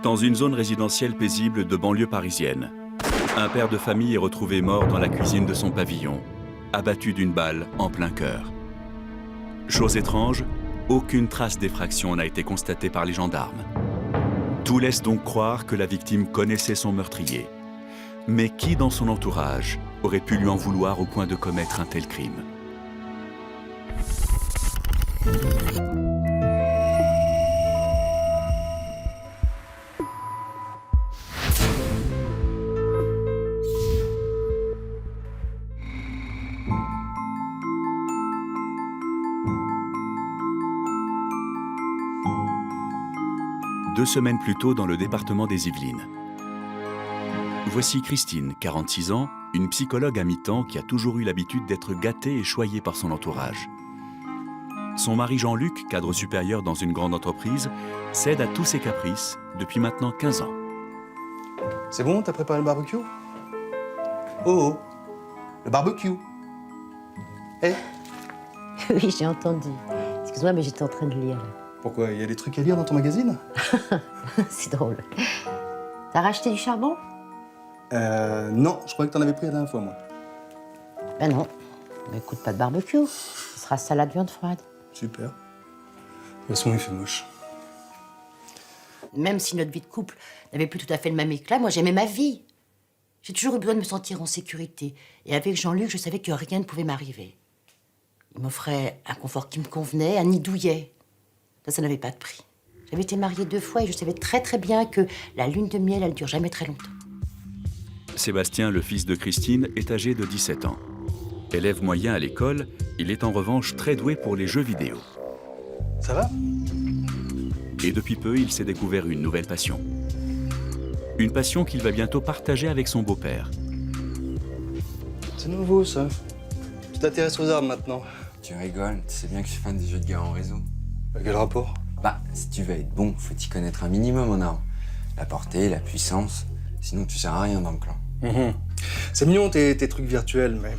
Dans une zone résidentielle paisible de banlieue parisienne, un père de famille est retrouvé mort dans la cuisine de son pavillon, abattu d'une balle en plein cœur. Chose étrange, aucune trace d'effraction n'a été constatée par les gendarmes. Tout laisse donc croire que la victime connaissait son meurtrier. Mais qui dans son entourage aurait pu lui en vouloir au point de commettre un tel crime ? Deux semaines plus tôt dans le département des Yvelines. Voici Christine, 46 ans, une psychologue à mi-temps qui a toujours eu l'habitude d'être gâtée et choyée par son entourage. Son mari Jean-Luc, cadre supérieur dans une grande entreprise, cède à tous ses caprices depuis maintenant 15 ans. C'est bon, t'as préparé le barbecue? Oh, le barbecue. Eh? Oui, j'ai entendu. Excuse-moi, mais j'étais en train de lire. Pourquoi? Il y a des trucs à lire dans ton magazine? C'est drôle. T'as racheté du charbon? Non, je croyais que t'en avais pris la dernière fois, moi. Ben non. Mais écoute, pas de barbecue. Ce sera salade viande froide. Super. De toute façon, il fait moche. Même si notre vie de couple n'avait plus tout à fait le même éclat, moi j'aimais ma vie. J'ai toujours eu besoin de me sentir en sécurité. Et avec Jean-Luc, je savais que rien ne pouvait m'arriver. Il m'offrait un confort qui me convenait, un nid douillet. Ça n'avait pas de prix. J'avais été mariée 2 fois et je savais très très bien que la lune de miel, elle dure jamais très longtemps. Sébastien, le fils de Christine, est âgé de 17 ans. Élève moyen à l'école, il est en revanche très doué pour les jeux vidéo. Ça va? Et depuis peu, il s'est découvert une nouvelle passion. Une passion qu'il va bientôt partager avec son beau-père. C'est nouveau, ça. Tu t'intéresses aux armes, maintenant. Tu rigoles, tu sais bien que je suis fan des jeux de guerre en réseau. Quel rapport? Bah, si tu veux être bon, faut y connaître un minimum en armes. La portée, la puissance, sinon tu sers à rien dans le clan. C'est mignon, tes trucs virtuels, mais...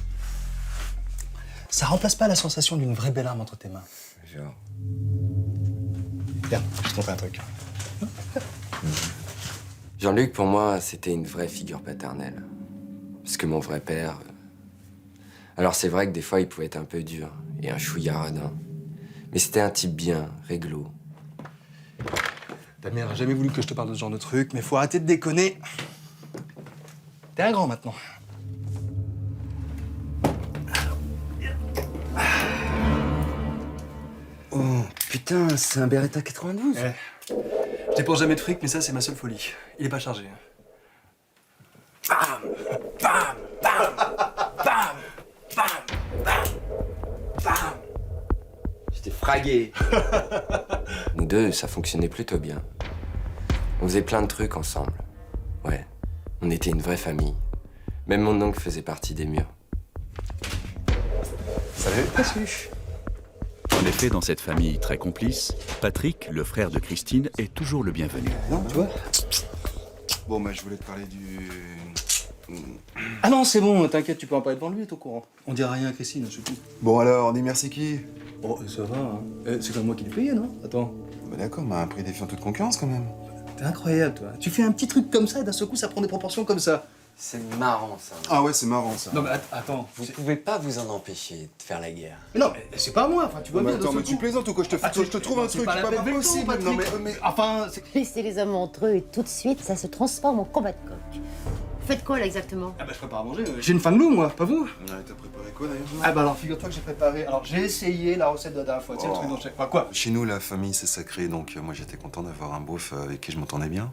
ça remplace pas la sensation d'une vraie belle arme entre tes mains. Genre... Tiens, je te montre un truc. Jean-Luc, pour moi, c'était une vraie figure paternelle. Parce que mon vrai père... Alors c'est vrai que des fois, il pouvait être un peu dur et un chouïa radin. Mais c'était un type bien, réglo. Ta mère a jamais voulu que je te parle de ce genre de truc, mais faut arrêter de déconner. T'es un grand maintenant. Oh, putain, c'est un Beretta 92. Ouais. Je dépense jamais de fric, mais ça, c'est ma seule folie. Il est pas chargé. Bam, bam, bam, bam, bam, bam, bam. J'étais fragué. Nous deux, ça fonctionnait plutôt bien. On faisait plein de trucs ensemble. Ouais, on était une vraie famille. Même mon oncle faisait partie des murs. Salut. Salut. En effet, dans cette famille très complice, Patrick, le frère de Christine, est toujours le bienvenu. Non, tu vois? Bon, bah, je voulais te parler du... Ah non, c'est bon, t'inquiète, tu peux en parler devant lui, il est au courant. On dira rien à Christine, c'est tout. Bon, alors, on dit merci qui? Oh, ça va, hein. C'est comme moi qui l'ai payé, non? Attends. Bah, d'accord, mais à un prix défiant toute concurrence, quand même. T'es incroyable, toi. Tu fais un petit truc comme ça, et d'un seul coup, ça prend des proportions comme ça. C'est marrant, ça. Ah ouais, c'est marrant, ça. Non, mais attends. Vous pouvez pas vous en empêcher de faire la guerre. Mais non, mais c'est pas moi, enfin, tu vois Mais bien. attends, d'un mais seul tu coup. plaisantes ou quoi? Je te trouve un C'est truc pas la peine de possible. Patrick. Non, mais... Enfin, c'est... Laissez les hommes entre eux et tout de suite, ça se transforme en combat de coq. Vous faites quoi là exactement? Ah bah, je prépare à manger. J'ai une fin de loup, moi, pas vous? Ouais, t'as préparé quoi, d'ailleurs? Ah bah alors, figure-toi que j'ai préparé... Alors, j'ai essayé la recette de la dernière fois, tu sais, le truc dont je... Enfin, quoi? Chez nous, la famille, c'est sacré, donc moi, j'étais content d'avoir un beauf avec qui je m'entendais bien.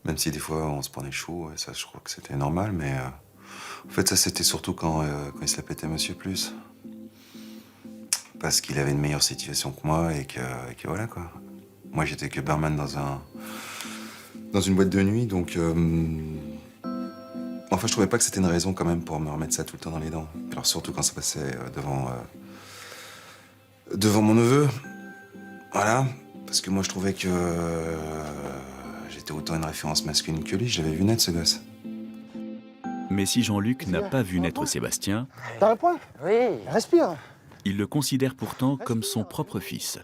Même si des fois, on se prenait chaud, et ça, je crois que c'était normal, mais... En fait, ça, c'était surtout quand il se la pétait Monsieur Plus. Parce qu'il avait une meilleure situation que moi et que voilà, quoi. Moi, j'étais que barman dans une boîte de nuit, donc... Enfin, je trouvais pas que c'était une raison, quand même, pour me remettre ça tout le temps dans les dents. Alors, surtout quand ça passait devant mon neveu. Voilà. Parce que moi, je trouvais que... j'étais autant une référence masculine que lui. Je l'avais vu naître, ce gosse. Mais si Jean-Luc n'a pas vu naître Sébastien, T'as un point? Oui. Respire. il le considère pourtant comme son propre fils.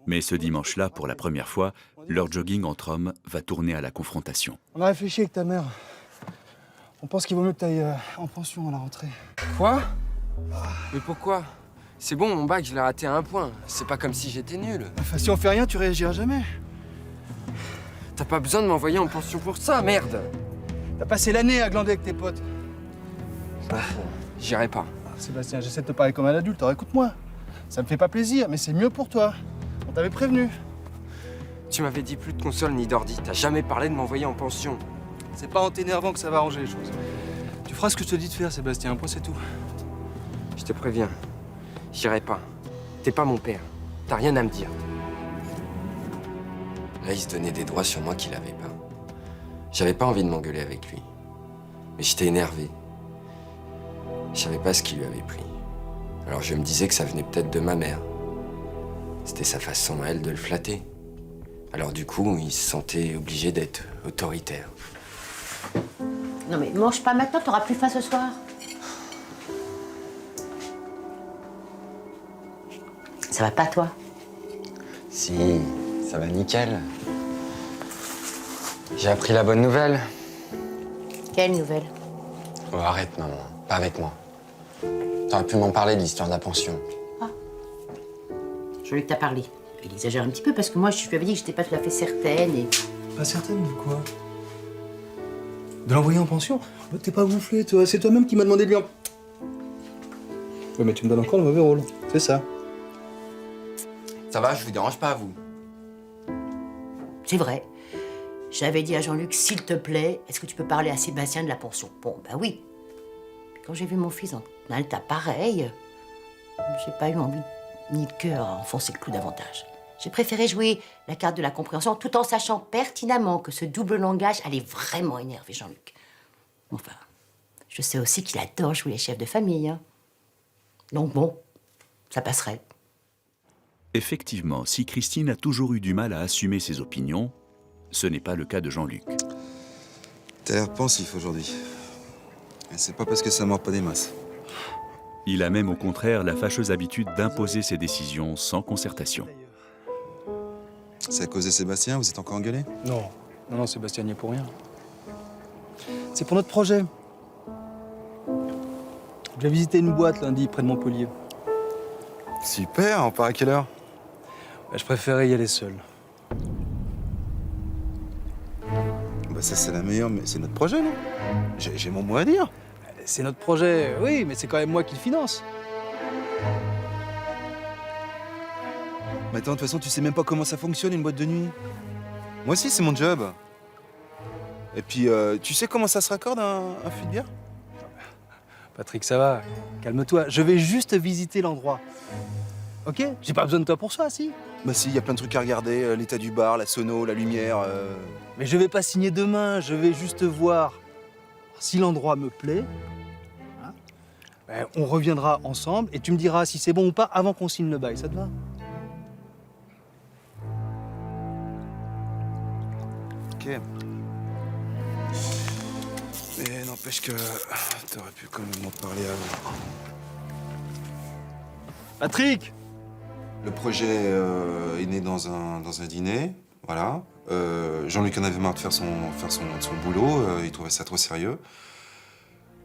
Mais ce dimanche-là, pour la première fois, leur jogging entre hommes va tourner à la confrontation. On a réfléchi avec ta mère. On pense qu'il vaut mieux que t'ailles en pension à la rentrée. Quoi? Mais pourquoi? C'est bon, mon bac, je l'ai raté à 1 point. C'est pas comme si j'étais nul. Enfin, si on fait rien, tu réagiras jamais. T'as pas besoin de m'envoyer en pension pour ça, merde. T'as passé l'année à glander avec tes potes. J'irai pas. Sébastien, j'essaie de te parler comme un adulte, alors écoute-moi. Ça me fait pas plaisir, mais c'est mieux pour toi. On t'avait prévenu. Tu m'avais dit plus de console ni d'ordi. T'as jamais parlé de m'envoyer en pension. C'est pas en t'énervant que ça va arranger les choses. Tu feras ce que je te dis de faire, Sébastien, un point c'est tout. Je te préviens. J'irai pas. T'es pas mon père. T'as rien à me dire. Là, il se donnait des droits sur moi qu'il avait pas. J'avais pas envie de m'engueuler avec lui. Mais j'étais énervé. Je savais pas ce qui lui avait pris. Alors je me disais que ça venait peut-être de ma mère. C'était sa façon à elle de le flatter. Alors du coup, il se sentait obligé d'être autoritaire. Non mais mange pas maintenant, t'auras plus faim ce soir. Ça va pas, toi? Si, ça va nickel. J'ai appris la bonne nouvelle. Quelle nouvelle? Oh, arrête, maman. Pas avec moi. T'aurais pu m'en parler de l'histoire de la pension. Jean-Luc t'a parlé. Il exagère un petit peu parce que moi, je lui avais dit que j'étais pas tout à fait certaine et... Pas certaine de quoi? De l'envoyer en pension? T'es pas gonflé, toi. C'est toi-même qui m'as demandé de lui en... Ouais, mais tu me donnes encore le mauvais rôle. C'est ça. Ça va, je vous dérange pas, vous. C'est vrai. J'avais dit à Jean-Luc, s'il te plaît, est-ce que tu peux parler à Sébastien de la pension? Bon, bah oui. Quand j'ai vu mon fils en un état pareil, j'ai pas eu envie ni le cœur à enfoncer le clou davantage. J'ai préféré jouer la carte de la compréhension tout en sachant pertinemment que ce double langage allait vraiment énerver Jean-Luc. Enfin, je sais aussi qu'il adore jouer les chefs de famille. Hein. Donc bon, ça passerait. Effectivement, si Christine a toujours eu du mal à assumer ses opinions, ce n'est pas le cas de Jean-Luc. T'as l'air pensif aujourd'hui. Et c'est pas parce que ça mord pas des masses. Il a même au contraire la fâcheuse habitude d'imposer ses décisions sans concertation. C'est à cause de Sébastien, vous êtes encore engueulés? Non. Non, Sébastien n'y est pour rien. C'est pour notre projet. Je vais visiter une boîte lundi près de Montpellier. Super, on part à quelle heure? Bah, je préférais y aller seul. Bah ça c'est la meilleure, mais c'est notre projet, non? J'ai mon mot à dire. C'est notre projet, oui, mais c'est quand même moi qui le finance. Mais attends, de toute façon, tu sais même pas comment ça fonctionne, une boîte de nuit. Moi aussi, c'est mon job. Et puis, tu sais comment ça se raccorde, un fût de bière? Patrick, ça va. Calme-toi. Je vais juste visiter l'endroit. Ok? J'ai pas besoin de toi pour ça, si? Bah si, il y a plein de trucs à regarder, l'état du bar, la sono, la lumière... Mais je vais pas signer demain, je vais juste voir si l'endroit me plaît. Hein, ben, on reviendra ensemble et tu me diras si c'est bon ou pas avant qu'on signe le bail, ça te va? Ok. Mais n'empêche que t'aurais pu quand même m'en parler avant. Patrick! Le projet est né dans un dîner, voilà. Jean-Luc en avait marre de faire son boulot, il trouvait ça trop sérieux.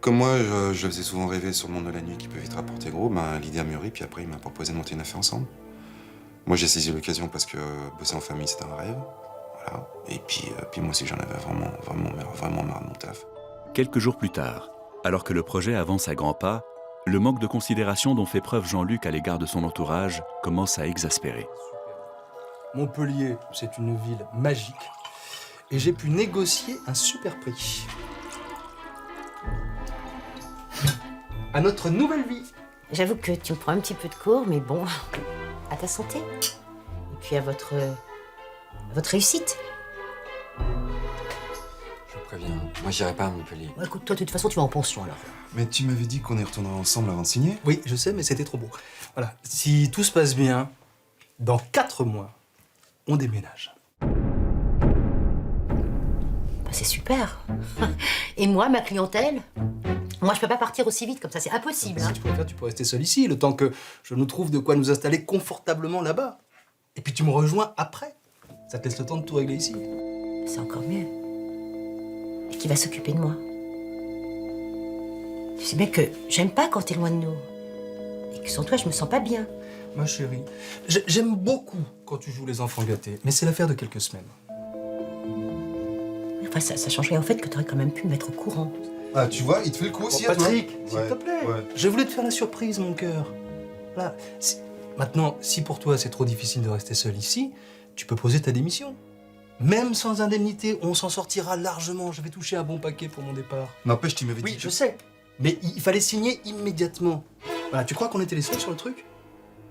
Comme moi, je le faisais souvent rêver sur le monde de la nuit qui peut vite rapporter gros, ben, l'idée a mûri, puis après il m'a proposé de monter une affaire ensemble. Moi j'ai saisi l'occasion parce que bosser en famille c'était un rêve, voilà. Et puis moi aussi j'en avais vraiment marre de mon taf. Quelques jours plus tard, alors que le projet avance à grands pas, le manque de considération dont fait preuve Jean-Luc à l'égard de son entourage commence à exaspérer. Montpellier, c'est une ville magique. Et j'ai pu négocier un super prix. À notre nouvelle vie. J'avoue que tu me prends un petit peu de cours, mais bon, à ta santé. Et puis à votre réussite. Je vous préviens, moi j'irai pas à Montpellier. Bon, écoute, toi, de toute façon, tu vas en pension, alors. Mais tu m'avais dit qu'on y retournerait ensemble avant de signer? Oui, je sais, mais c'était trop beau. Voilà, si tout se passe bien, dans 4 mois, on déménage. Bah, c'est super. Et moi, ma clientèle, Moi, je peux pas partir aussi vite comme ça, c'est impossible. Si Hein. tu préfères, tu peux rester seul ici, le temps que je nous trouve de quoi nous installer confortablement là-bas. Et puis tu me rejoins après. Ça te laisse le temps de tout régler ici. C'est encore mieux. Et qui va s'occuper de moi? Tu sais bien que j'aime pas quand t'es loin de nous. Et que sans toi, je me sens pas bien. Ma chérie, j'aime beaucoup quand tu joues les enfants gâtés, mais c'est l'affaire de quelques semaines. Enfin, ça changerait en fait que t'aurais quand même pu me mettre au courant. Ah, tu vois, il te fait le coup aussi, à toi. Patrick, s'il Ouais, te plaît, ouais. je voulais te faire la surprise, mon cœur. Voilà. Maintenant, si pour toi c'est trop difficile de rester seul ici, tu peux poser ta démission. Même sans indemnité, on s'en sortira largement. Je vais toucher un bon paquet pour mon départ. N'empêche, tu m'avais Oui, dit... je sais. Mais il fallait signer immédiatement. Voilà, tu crois qu'on était les seuls sur le truc?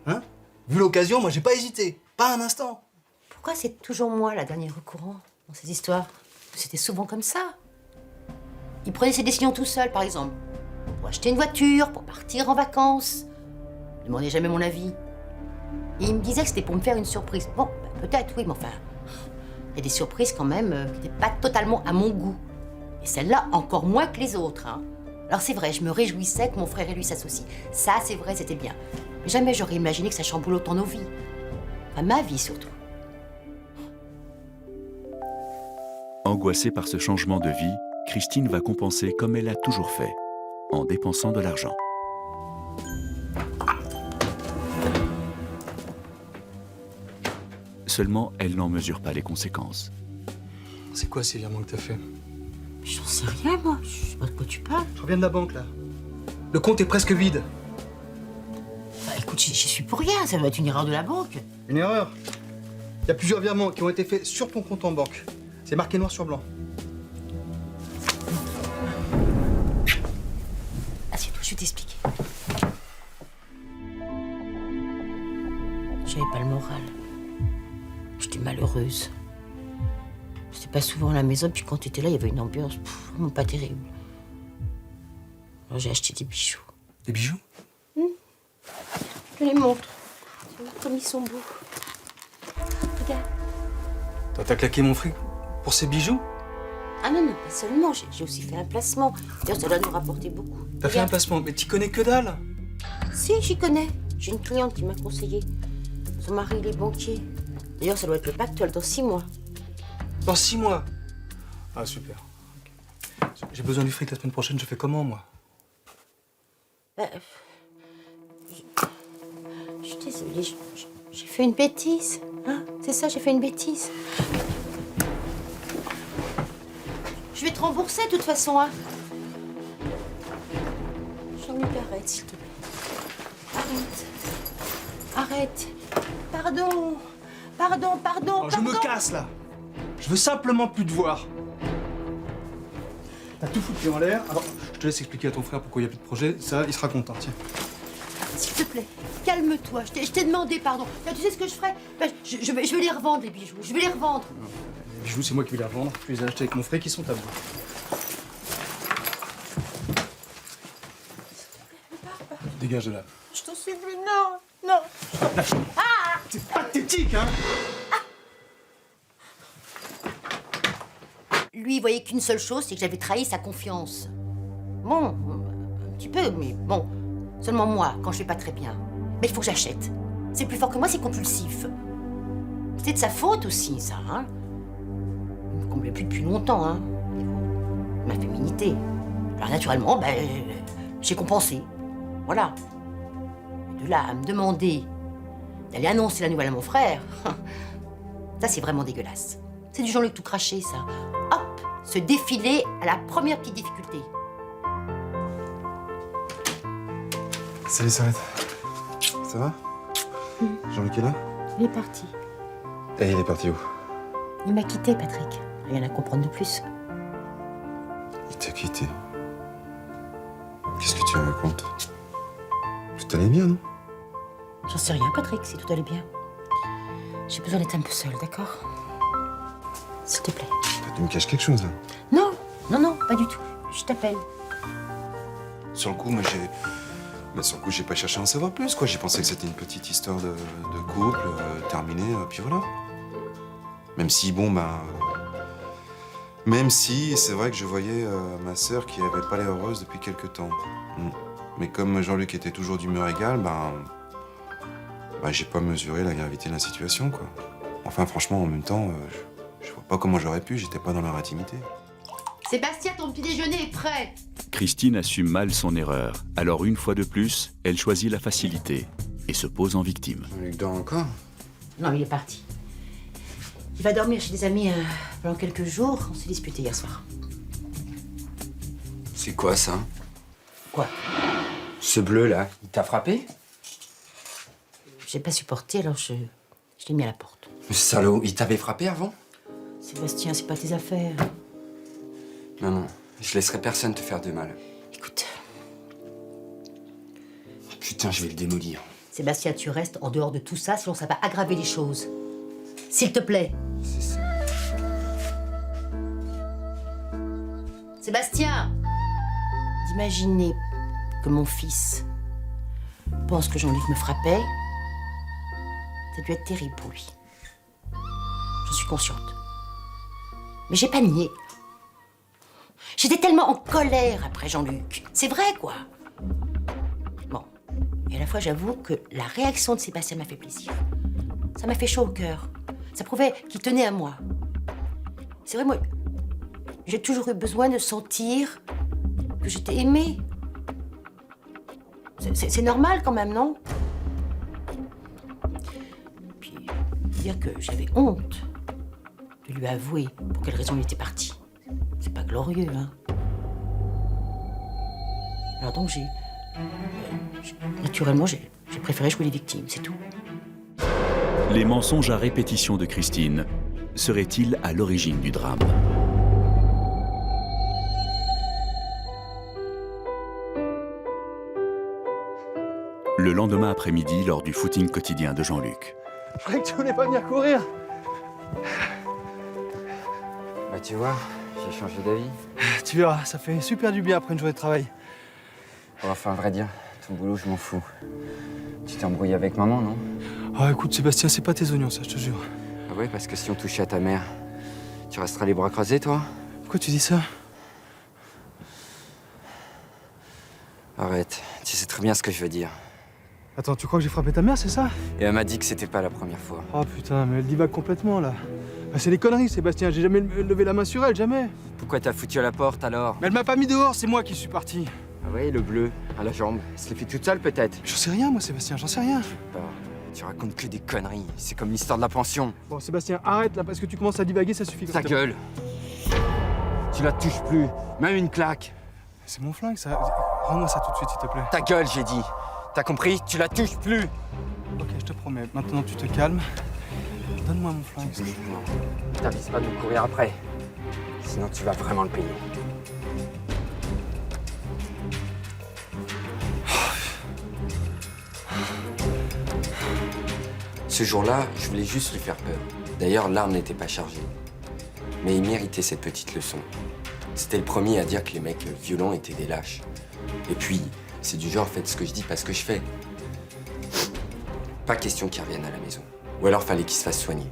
Hein? Vu l'occasion, moi j'ai pas hésité. Pas un instant. Pourquoi c'est toujours moi la dernière au courant dans ces histoires? C'était souvent comme ça. Il prenait ses décisions tout seul, par exemple. Pour acheter une voiture, pour partir en vacances. Il ne demandait jamais mon avis. Et il me disait que c'était pour me faire une surprise. Bon, peut-être, oui, mais enfin... Il y a des surprises quand même qui n'étaient pas totalement à mon goût. Et celle-là, encore moins que les autres. Hein. Alors c'est vrai, je me réjouissais que mon frère et lui s'associent. Ça, c'est vrai, c'était bien. Mais jamais j'aurais imaginé que ça chamboule autant nos vies. Enfin, ma vie surtout. Angoissée par ce changement de vie, Christine va compenser comme elle a toujours fait, en dépensant de l'argent. Seulement, elle n'en mesure pas les conséquences. C'est quoi ces virements que t'as fait? J'en sais rien, moi. Je sais pas de quoi tu parles. Je reviens de la banque, là. Le compte est presque vide. Bah, écoute, j'y suis pour rien. Ça doit être une erreur de la banque. Une erreur. Il y a plusieurs virements qui ont été faits sur ton compte en banque. C'est marqué noir sur blanc. Assieds-toi, je vais t'expliquer. J'avais pas le moral. J'étais malheureuse. J'étais pas souvent à la maison, puis quand t'étais là, il y avait une ambiance vraiment pas terrible. Alors j'ai acheté des bijoux. Des bijoux? Je te les montre. Tu vois comme ils sont beaux. Regarde. Toi, t'as claqué mon fric pour ces bijoux? Ah non, non, pas seulement. J'ai aussi fait un placement. D'ailleurs, ça doit nous rapporter beaucoup. T'as fait un Regarde. placement, mais t'y connais que dalle. Si, j'y connais. J'ai une cliente qui m'a conseillé. Son mari, il est banquier. D'ailleurs, ça doit être le pactole dans 6 mois. Dans 6 mois. Ah, super. Ok. J'ai besoin du fric la semaine prochaine, je fais comment, moi? Bah, je suis désolée, j'ai fait une bêtise. Hein? C'est ça, j'ai fait une bêtise. Je vais te rembourser de toute façon. Hein? Jean-Luc, arrête, s'il te plaît. Arrête. Arrête. Pardon. Pardon, pardon, Oh, je pardon. me casse, là. Je veux simplement plus te voir. T'as tout foutu en l'air. Alors, je te laisse expliquer à ton frère pourquoi il n'y a plus de projet. Ça, il sera content, tiens. S'il te plaît, calme-toi. Je t'ai demandé pardon. Bah, tu sais ce que je ferai? Bah, je vais les revendre, les bijoux. Je vais les revendre. Les bijoux, c'est moi qui vais les revendre. Je les ai achetés avec mon frère qui sont à vous. Dégage de là. Je t'en supplie, non, non. C'est pathétique, hein? Lui, il voyait qu'une seule chose, c'est que j'avais trahi sa confiance. Bon, un petit peu, mais bon. Seulement moi, quand je vais pas très bien. Mais il faut que j'achète. C'est plus fort que moi, c'est compulsif. C'était de sa faute aussi, ça, hein. Il me comblait plus depuis longtemps, hein. Mais bon, ma féminité. Alors naturellement, ben, j'ai compensé. Voilà. Mais de là à me demander d'aller annoncer la nouvelle à mon frère, ça c'est vraiment dégueulasse. C'est du Jean-Luc tout craché, ça. Hop, se défiler à la première petite difficulté. Salut, Sarette. Ça va? Jean-Luc est là? Il est parti. Et il est parti où? Il m'a quitté, Patrick. Rien à comprendre de plus. Il t'a quitté. Qu'est-ce que tu racontes? Tout allait bien, non? J'en sais rien, Patrick, si tout allait bien. J'ai besoin d'être un peu seule, d'accord? S'il te plaît. Tu me caches quelque chose, là? Non, non, non, pas du tout. Je t'appelle. Sur le coup, moi, j'ai... Mais sur le coup, j'ai pas cherché à en savoir plus, quoi. J'ai pensé que c'était une petite histoire de couple, terminée, puis voilà. Même si, bon, bah... Même si c'est vrai que je voyais ma sœur qui avait pas l'air heureuse depuis quelque temps. Mais comme Jean-Luc était toujours d'humeur égale, j'ai pas mesuré la gravité de la situation, quoi. Enfin, franchement, en même temps, je vois pas comment j'aurais pu, j'étais pas dans leur intimité. Sébastien, ton petit déjeuner est prêt. Christine assume mal son erreur. Alors une fois de plus, elle choisit la facilité et se pose en victime. Jean-Luc dort encore? Non, il est parti. Il va dormir chez des amis pendant quelques jours. On s'est disputé hier soir. C'est quoi ça? Quoi? Ce bleu là, il t'a frappé? J'ai pas supporté, alors je l'ai mis à la porte. Mais salaud, il t'avait frappé avant? Sébastien, c'est pas tes affaires. Non, non, je laisserai personne te faire de mal. Écoute, Putain, je vais le démolir. Sébastien, tu restes en dehors de tout ça, sinon ça va aggraver les choses. S'il te plaît. C'est ça. Sébastien! D'imaginer que mon fils pense que Jean-Luc me frappait, ça a dû être terrible pour lui. J'en suis consciente. Mais j'ai pas nié. J'étais tellement en colère après Jean-Luc. C'est vrai, quoi. Bon. Et à la fois, j'avoue que la réaction de Sébastien m'a fait plaisir. Ça m'a fait chaud au cœur. Ça prouvait qu'il tenait à moi. C'est vrai, moi, j'ai toujours eu besoin de sentir que j'étais aimée. C'est normal quand même, non? Puis, dire que j'avais honte de lui avouer pour quelle raison il était parti. C'est pas glorieux, hein. Alors donc naturellement, j'ai préféré jouer les victimes, c'est tout. Les mensonges à répétition de Christine seraient-ils à l'origine du drame? Le lendemain après-midi, lors du footing quotidien de Jean-Luc. Je croyais que tu voulais pas venir courir. Bah tu vois, j'ai changé d'avis. Tu verras, ça fait super du bien après une journée de travail. Bon, enfin, à vrai dire, ton boulot, je m'en fous. Tu t'es embrouillé avec maman, non? Ah écoute Sébastien, c'est pas tes oignons ça, je te jure. Ah ouais, parce que si on touchait à ta mère, tu resteras les bras croisés, toi? Pourquoi tu dis ça? Arrête, tu sais très bien ce que je veux dire. Attends, tu crois que j'ai frappé ta mère, c'est ça? Et elle m'a dit que c'était pas la première fois. Oh putain, mais elle divague complètement là. Bah, c'est des conneries Sébastien, j'ai jamais levé la main sur elle, jamais. Pourquoi t'as foutu à la porte, alors? Mais elle m'a pas mis dehors, c'est moi qui suis parti. Ah ouais, le bleu, à la jambe. Elle se l'est fait toute seule, peut-être? J'en sais rien moi Sébastien, j'en sais rien. Bah, tu racontes que des conneries. C'est comme l'histoire de la pension. Bon Sébastien, arrête là parce que tu commences à divaguer, ça suffit. Ta gueule. Tu la touches plus, même une claque. C'est mon flingue ça. Rends-moi ça tout de suite s'il te plaît. Ta gueule, j'ai dit. T'as compris? Tu la touches plus. Ok, je te promets, maintenant tu te calmes. Donne-moi mon flingue. Non, t'avises pas de me courir après. Sinon, tu vas vraiment le payer. Ce jour-là, je voulais juste lui faire peur. D'ailleurs, l'arme n'était pas chargée. Mais il méritait cette petite leçon. C'était le premier à dire que les mecs violents étaient des lâches. Et puis, c'est du genre, faites ce que je dis, pas ce que je fais. Pas question qu'il revienne à la maison. Ou alors, fallait qu'il se fasse soigner.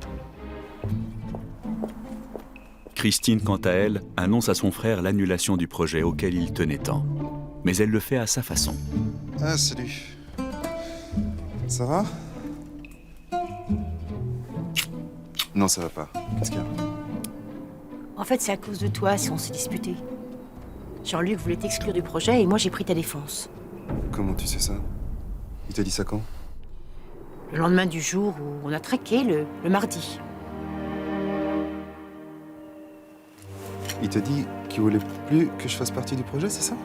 Christine, quant à elle, annonce à son frère l'annulation du projet auquel il tenait tant. Mais elle le fait à sa façon. Ah, salut. Ça va? Non, ça va pas. Qu'est-ce qu'il y a? En fait, c'est à cause de toi si on s'est disputé. Jean-Luc voulait t'exclure du projet et moi j'ai pris ta défense. Comment tu sais ça? Il t'a dit ça quand? Le lendemain du jour où on a traqué, le mardi. Il t'a dit qu'il voulait plus que je fasse partie du projet, c'est ça?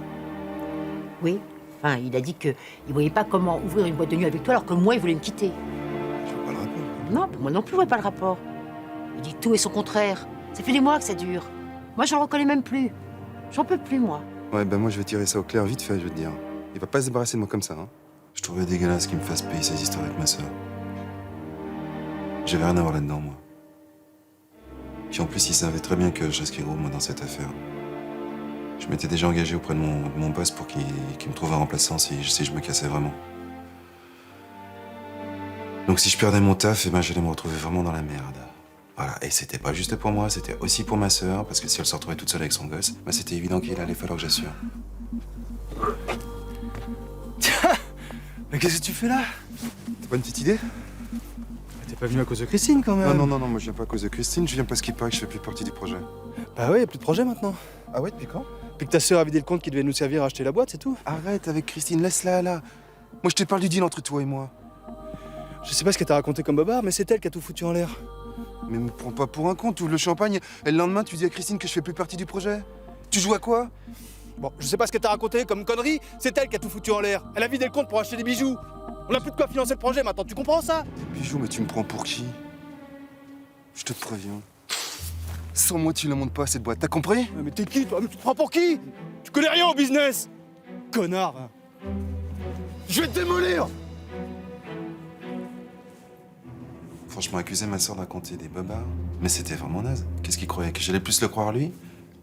Oui. Enfin, il a dit qu'il voyait pas comment ouvrir une boîte de nuit avec toi alors que moi, il voulait me quitter. Je vois pas le rapport. Non, moi non plus, je vois pas le rapport. Il dit tout et son contraire. Ça fait des mois que ça dure. Moi, je le reconnais même plus. J'en peux plus, moi. Ouais, ben moi je vais tirer ça au clair vite fait, je veux te dire. Il va pas se débarrasser de moi comme ça, hein. Je trouvais dégueulasse qu'il me fasse payer ces histoires avec ma sœur. J'avais rien à voir là-dedans, moi. Puis en plus, il savait très bien que je risquais gros, moi, dans cette affaire. Je m'étais déjà engagé auprès de mon boss pour qu'il me trouve un remplaçant si je me cassais vraiment. Donc si je perdais mon taf, eh ben, j'allais me retrouver vraiment dans la merde. Ouais, Voilà, et c'était pas juste pour moi, c'était aussi pour ma sœur, parce que si elle se retrouvait toute seule avec son gosse, bah c'était évident qu'il allait falloir que j'assure. Mais qu'est-ce que tu fais là? T'as pas une petite idée? T'es pas venu à cause de Christine quand même? Non, moi je viens pas à cause de Christine, je viens parce qu'il paraît que je fais plus partie du projet. Bah ouais, y a plus de projet maintenant. Ah ouais, depuis quand? Puis que ta sœur a vidé le compte qui devait nous servir à acheter la boîte, c'est tout. Arrête avec Christine, laisse-la là. Moi je te parle du deal entre toi et moi. Je sais pas ce qu'elle t'a raconté comme bobard, mais c'est elle qui a tout foutu en l'air. Mais me prends pas pour un con, tu ouvres le champagne et le lendemain tu dis à Christine que je fais plus partie du projet. Tu joues à quoi? Bon, je sais pas ce qu'elle t'a raconté comme connerie, c'est elle qui a tout foutu en l'air. Elle a vidé le compte pour acheter des bijoux. On a plus de quoi financer le projet maintenant, tu comprends ça? Bijou, mais tu me prends pour qui? Je te préviens. Sans moi, tu ne montes pas à cette boîte, t'as compris? Mais t'es qui toi? Mais tu te prends pour qui? Tu connais rien au business. Connard hein. Je vais te démolir! Franchement, accuser ma soeur de raconter des bobards, mais c'était vraiment naze. Qu'est-ce qu'il croyait? Que j'allais plus le croire lui?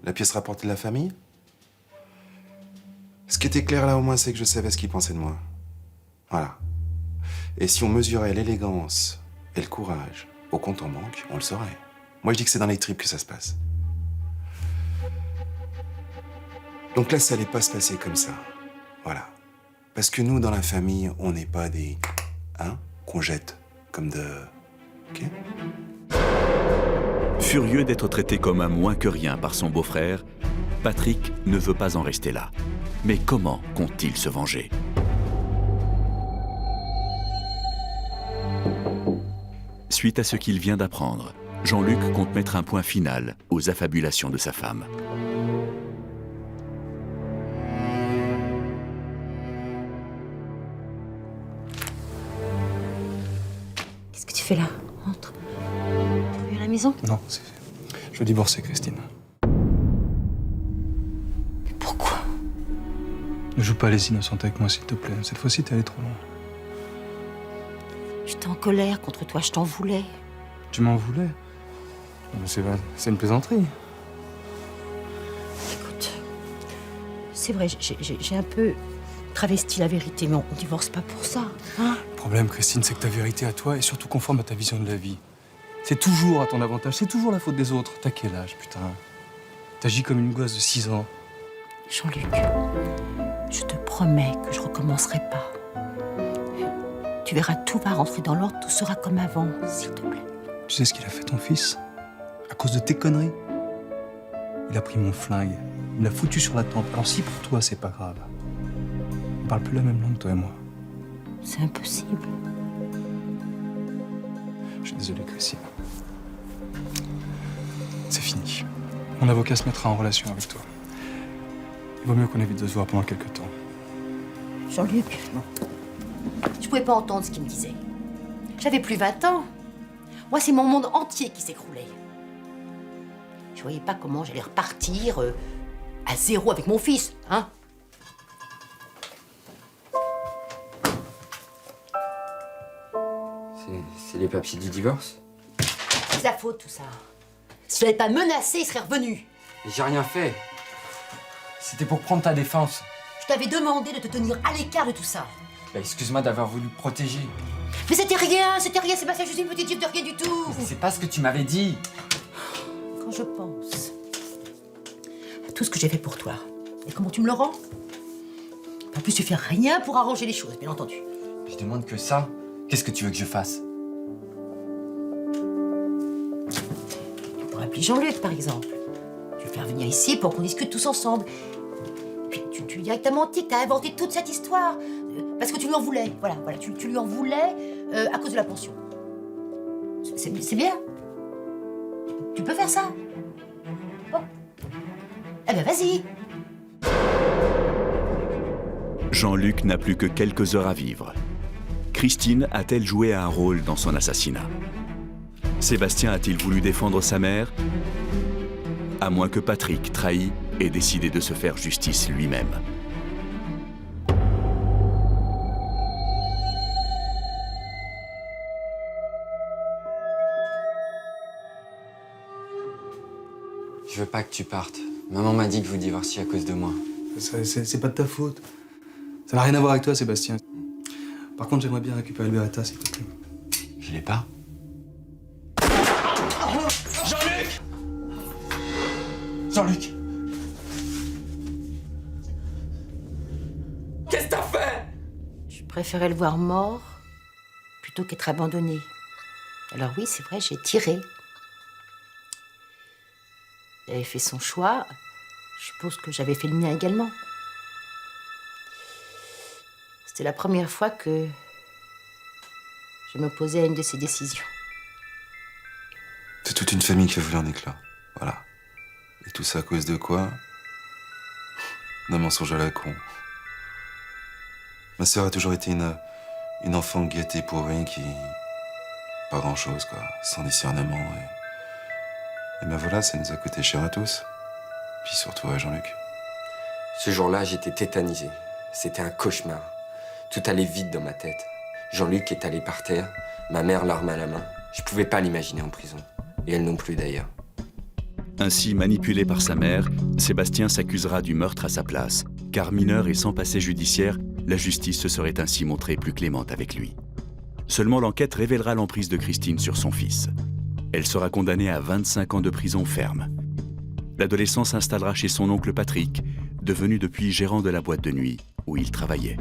La pièce rapportée de la famille? Ce qui était clair là au moins, c'est que je savais ce qu'il pensait de moi. Voilà. Et si on mesurait l'élégance et le courage au compte en banque, on le saurait. Moi, je dis que c'est dans les tripes que ça se passe. Donc là, ça allait pas se passer comme ça. Voilà. Parce que nous, dans la famille, on n'est pas des... Hein? Qu'on jette comme de... Ok? Furieux d'être traité comme un moins que rien par son beau-frère, Patrick ne veut pas en rester là. Mais comment compte-t-il se venger? Suite à ce qu'il vient d'apprendre, Jean-Luc compte mettre un point final aux affabulations de sa femme. Qu'est-ce que tu fais là? Entre. Tu veux à la maison? Non, je veux divorcer Christine. Mais pourquoi? Ne joue pas les innocentes avec moi s'il te plaît. Cette fois-ci t'es allé trop loin. J'étais en colère contre toi, je t'en voulais. Tu m'en voulais? C'est une plaisanterie. Écoute, c'est vrai, j'ai un peu travesti la vérité, mais on divorce pas pour ça, hein? Le problème, Christine, c'est que ta vérité à toi est surtout conforme à ta vision de la vie. C'est toujours à ton avantage, c'est toujours la faute des autres. T'as quel âge, putain? T'agis comme une gosse de 6 ans. Jean-Luc, je te promets que je recommencerai pas. Tu verras, tout va rentrer dans l'ordre, tout sera comme avant, s'il te plaît. Tu sais ce qu'il a fait, ton fils? À cause de tes conneries. Il a pris mon flingue, il l'a foutu sur la tempe. Alors si pour toi, c'est pas grave. On parle plus la même langue, toi et moi. C'est impossible. Je suis désolé, Christine. C'est fini. Mon avocat se mettra en relation avec toi. Il vaut mieux qu'on évite de se voir pendant quelques temps. Jean-Luc, je pouvais pas entendre ce qu'il me disait. J'avais plus 20 ans. Moi, c'est mon monde entier qui s'écroulait. Je voyais pas comment j'allais repartir à zéro avec mon fils, hein? C'est les papiers du divorce? C'est sa faute, tout ça. Si je l'avais pas menacé, il serait revenu. Mais j'ai rien fait. C'était pour prendre ta défense. Je t'avais demandé de te tenir à l'écart de tout ça. Bah, excuse-moi d'avoir voulu te protéger. Mais c'était rien, c'est pas ça, je suis une petite gifle de rien du tout. Mais c'est pas ce que tu m'avais dit. Quand je pense à tout ce que j'ai fait pour toi, et comment tu me le rends? En plus, tu fais rien pour arranger les choses, bien entendu. Je demande que ça. Qu'est-ce que tu veux que je fasse? Tu pourrais appeler Jean-Luc, par exemple. Tu veux le faire venir ici pour qu'on discute tous ensemble. Puis tu lui dirais que t'as menti, que t'as inventé toute cette histoire. Parce que tu lui en voulais. Voilà, tu lui en voulais à cause de la pension. C'est bien. Tu peux faire ça. Bon. Eh ben, vas-y. Jean-Luc n'a plus que quelques heures à vivre. Christine a-t-elle joué un rôle dans son assassinat? Sébastien a-t-il voulu défendre sa mère? À moins que Patrick, trahi, ait décidé de se faire justice lui-même. Je veux pas que tu partes. Maman m'a dit que vous divorciez à cause de moi. C'est pas de ta faute. Ça n'a rien à voir avec toi, Sébastien. Par contre, j'aimerais bien récupérer le Beretta, s'il te plaît. Je l'ai pas. Jean-Luc! Qu'est-ce que t'as fait? Je préférais le voir mort plutôt qu'être abandonné. Alors oui, c'est vrai, j'ai tiré. Il avait fait son choix. Je suppose que j'avais fait le mien également. C'était la première fois que je m'opposais à une de ses décisions. C'est toute une famille qui a voulu un éclat. Voilà. Et tout ça à cause de quoi? D'un mensonge à la con. Ma sœur a toujours été une enfant gâtée pour rien qui... Pas grand-chose, quoi. Sans discernement et ben voilà, ça nous a coûté cher à tous. Puis surtout à Jean-Luc. Ce jour-là, j'étais tétanisé. C'était un cauchemar. Tout allait vite dans ma tête. Jean-Luc est allé par terre, ma mère l'arme à la main. Je pouvais pas l'imaginer en prison. Et elle non plus d'ailleurs. Ainsi manipulé par sa mère, Sébastien s'accusera du meurtre à sa place, car mineur et sans passé judiciaire, la justice se serait ainsi montrée plus clémente avec lui. Seulement l'enquête révélera l'emprise de Christine sur son fils. Elle sera condamnée à 25 ans de prison ferme. L'adolescent s'installera chez son oncle Patrick, devenu depuis gérant de la boîte de nuit où il travaillait.